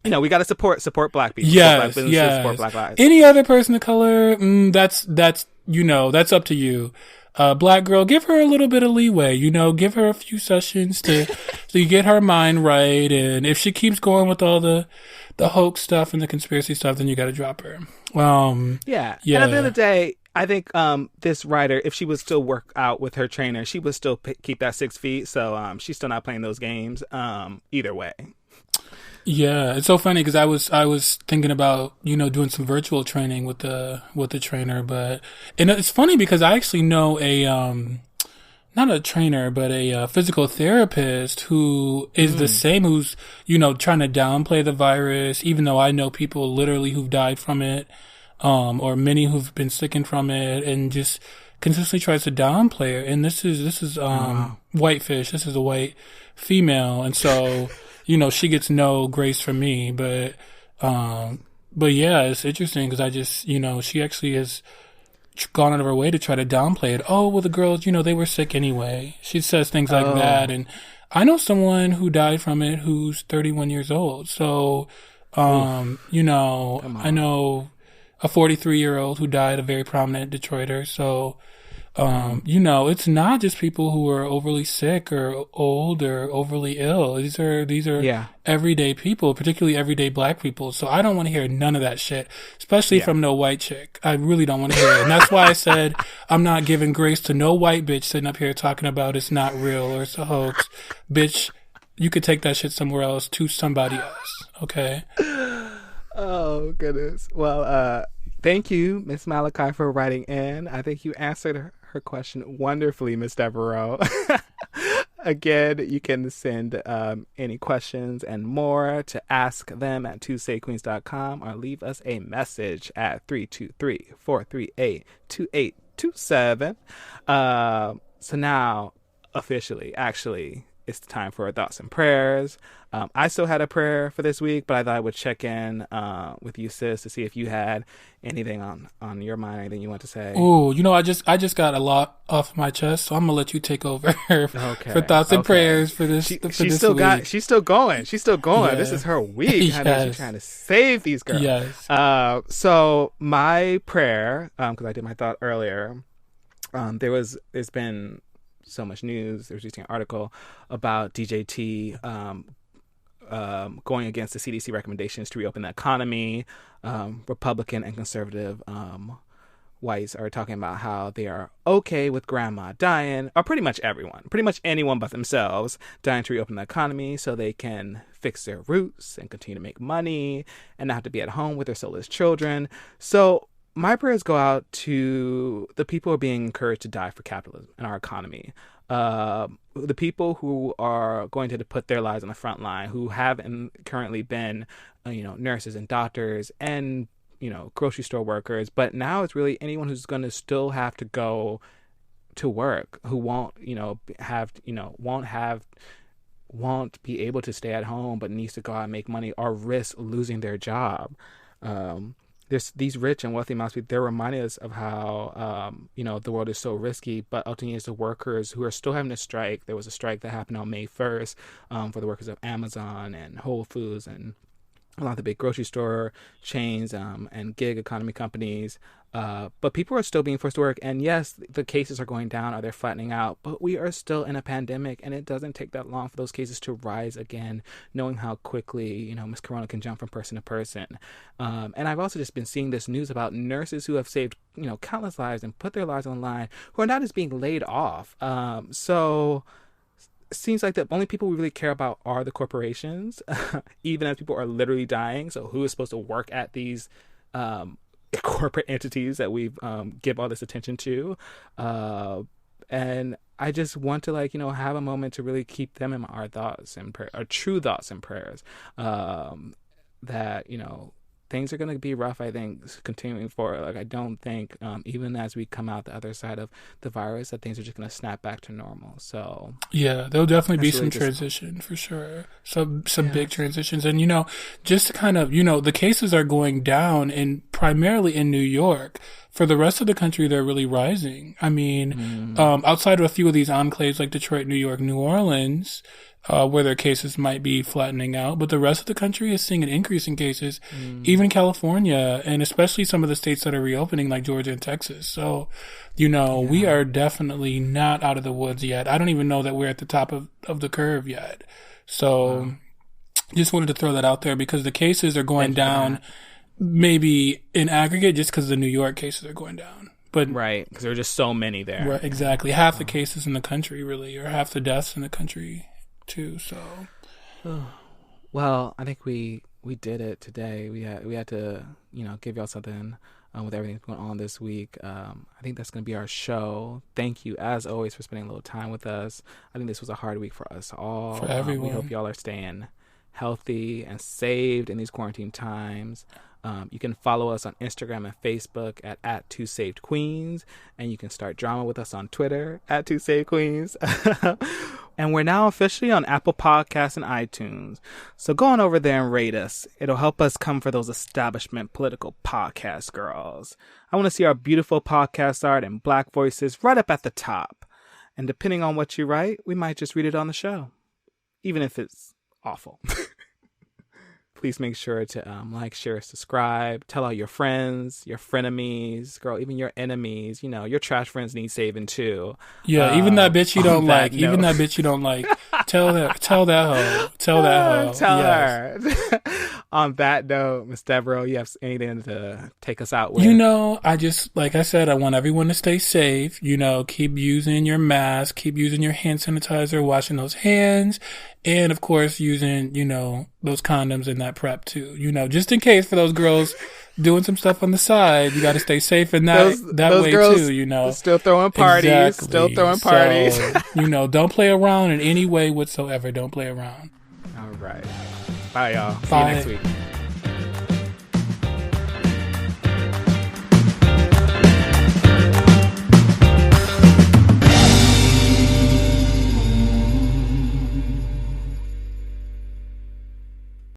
We got to support Black people. Yes. Support Black lives. Any other person of color, that's up to you. Black girl, give her a little bit of leeway, give her a few sessions to get her mind right. And if she keeps going with all the hoax stuff and the conspiracy stuff, then you got to drop her. Yeah. And at the end of the day, I think this writer, if she would still work out with her trainer, she would still keep that 6 feet. So she's still not playing those games either way. Yeah, it's so funny because I was thinking about doing some virtual training with the trainer, and it's funny because I actually know a not a trainer but a physical therapist who is the same, who's trying to downplay the virus, even though I know people literally who've died from it, or many who've been sickened from it, and just consistently tries to downplay it. And this is whitefish. This is a white female, and so. She gets no grace from me, but yeah, it's interesting because I just, she actually has gone out of her way to try to downplay it. Oh, well, the girls, they were sick anyway. She says things like that. And I know someone who died from it who's 31 years old. So, I know a 43-year-old who died, a very prominent Detroiter. So, It's not just people who are overly sick or old or overly ill. These are Yeah. everyday people, particularly everyday black people. So I don't want to hear none of that shit, especially Yeah. from no white chick. I really don't want to hear it. And that's why I said I'm not giving grace to no white bitch sitting up here talking about it's not real or it's a hoax. Bitch, you could take that shit somewhere else to somebody else. Okay? Oh, goodness. Well, thank you, Miss Malekai, for writing in. I think you answered her question wonderfully, Miss Devereaux. Again, you can send any questions and more to ask them at twosafequeens.com or leave us a message at 323-438-2827. So now, officially, actually, it's time for our thoughts and prayers. I still had a prayer for this week, but I thought I would check in with you, sis, to see if you had anything on your mind, anything you want to say. Oh, I just got a lot off my chest, so I'm gonna let you take over for thoughts and prayers for this. She's still going. She's still going. Yeah. This is her week. Yes. She's trying to save these girls. Yes. So my prayer, because I did my thought earlier, there's been so much news. There was just an article about DJT going against the CDC recommendations to reopen the economy. Republican and conservative whites are talking about how they are okay with grandma dying, or pretty much anyone but themselves dying to reopen the economy so they can fix their roots and continue to make money and not have to be at home with their soulless children. So my prayers go out to the people who are being encouraged to die for capitalism and our economy. The people who are going to put their lives on the front line, who have currently been, nurses and doctors and, grocery store workers. But now it's really anyone who's going to still have to go to work, who won't be able to stay at home, but needs to go out and make money or risk losing their job. There's these rich and wealthy amounts of people, they're reminding us of how, the world is so risky, but ultimately it's the workers who are still having to strike. There was a strike that happened on May 1st for the workers of Amazon and Whole Foods and a lot of the big grocery store chains and gig economy companies. But people are still being forced to work. And yes, the cases are going down or they're flattening out, but we are still in a pandemic, and it doesn't take that long for those cases to rise again, knowing how quickly, Miss Corona can jump from person to person. And I've also just been seeing this news about nurses who have saved, countless lives and put their lives on the line, who are not just being laid off. So it seems like the only people we really care about are the corporations, even as people are literally dying. So who is supposed to work at these corporate entities that we've give all this attention to? And I just want to have a moment to really keep them in our thoughts and our true thoughts and prayers. That things are going to be rough, I think, continuing forward. I don't think, even as we come out the other side of the virus, that things are just going to snap back to normal. So yeah, there'll definitely be some transition for sure. Some big transitions. And, just to kind of, the cases are going down primarily in New York. For the rest of the country, they're really rising. I mean, outside of a few of these enclaves like Detroit, New York, New Orleans, where their cases might be flattening out, but the rest of the country is seeing an increase in cases, even California, and especially some of the states that are reopening like Georgia and Texas. So, we are definitely not out of the woods yet. I don't even know that we're at the top of the curve yet. So just wanted to throw that out there because the cases are going down maybe in aggregate just because the New York cases are going down. But right, because there are just so many there. Right, exactly. Half the cases in the country really, or half the deaths in the country too. So, well, I think we did it today. We had to give y'all something with everything that's going on this week. I think that's going to be our show. Thank you as always for spending a little time with us. I think this was a hard week for us all. For everyone. We hope y'all are staying healthy and saved in these quarantine times. You can follow us on Instagram and Facebook at Two Saved Queens, and you can start drama with us on Twitter at Two Saved Queens. And we're now officially on Apple Podcasts and iTunes. So go on over there and rate us. It'll help us come for those establishment political podcast girls. I want to see our beautiful podcast art and Black voices right up at the top. And depending on what you write, we might just read it on the show, even if it's awful. please make sure to like, share, subscribe, tell all your friends, your frenemies, girl, even your enemies. Your trash friends need saving too. Yeah, even that bitch you don't like. Even that bitch you don't like. Tell that hoe. Tell that hoe. Tell her. On that note, Ms. Devereaux, you have anything to take us out with? I just, like I said, I want everyone to stay safe. Keep using your mask, keep using your hand sanitizer, washing those hands, and of course using, those condoms in that prep too. Just in case for those girls doing some stuff on the side, you got to stay safe in that those way girls too. Still throwing parties. Exactly. Still throwing parties. So, don't play around in any way whatsoever. Don't play around. All right. Bye, y'all. See Bye. you next week.